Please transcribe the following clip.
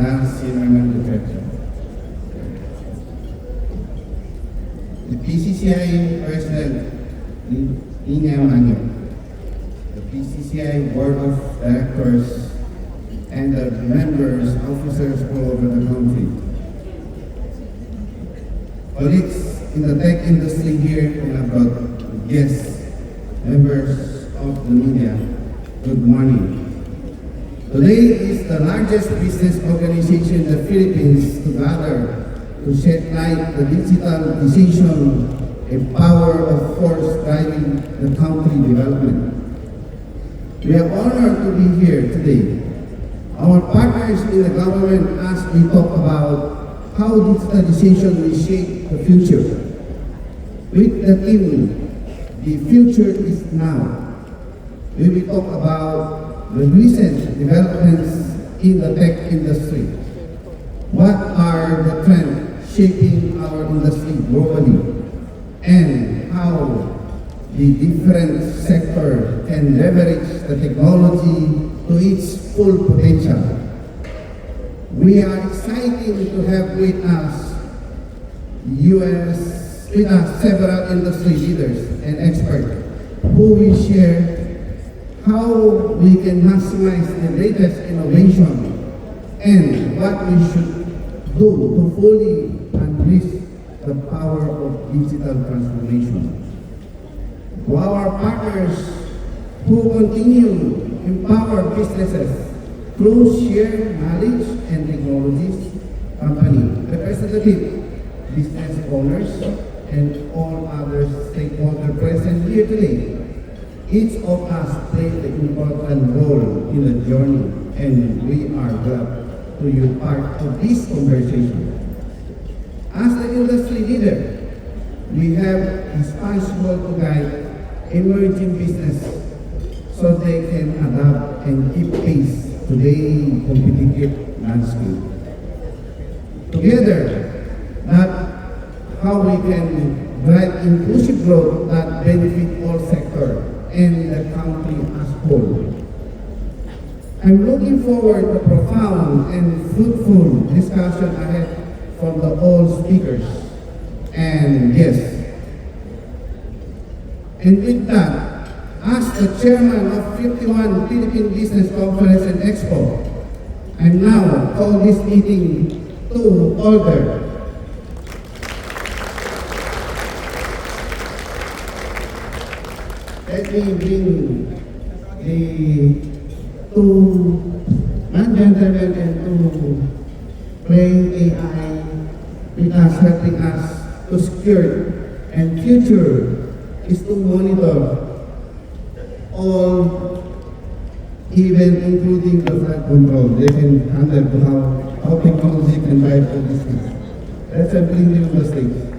sa Sinaman Duterte. The PCCI President, Nina Manyo, the PCCI Board of Directors, and the members, officers all over the country. Colleagues in the tech industry here and abroad, guests, members of the media, good morning. Today is the largest business organization in the Philippines to gather to shed light the digitalization, a power of force driving the country development. We are honored to be here today. Our partners in the government as we talk about how digitalization will shape the future. With the theme, the future is now. We will talk about the recent developments in the tech industry. What are the trends shaping our industry globally? And how the different sector can leverage the technology to its full potential. We are excited to have with us several industry leaders and experts who will share how we can maximize the latest innovation and what we should do to fully unleash the power of digital transformation. To our partners who continue to empower businesses through shared knowledge and technologies, company representative, business owners, and all other stakeholders present here today. Each of us played an important role in the journey, and we are glad to be part of this conversation. As the industry leader, we have responsible to guide emerging business so they can adapt and keep pace to the competitive landscape. Together, that's how we can drive inclusive growth that benefit all sectors and the country as a whole. I'm looking forward to profound and fruitful discussion ahead from the all speakers and guests. And with that, as the chairman of 51 Philippine Business Conference and Expo, I now call this meeting to order. Let me bring the two gentlemen and two playing AI with us, helping us to secure and future is to monitor all events, including the flight control. They can handle how technology can drive all these things. Let's bring you on the stage.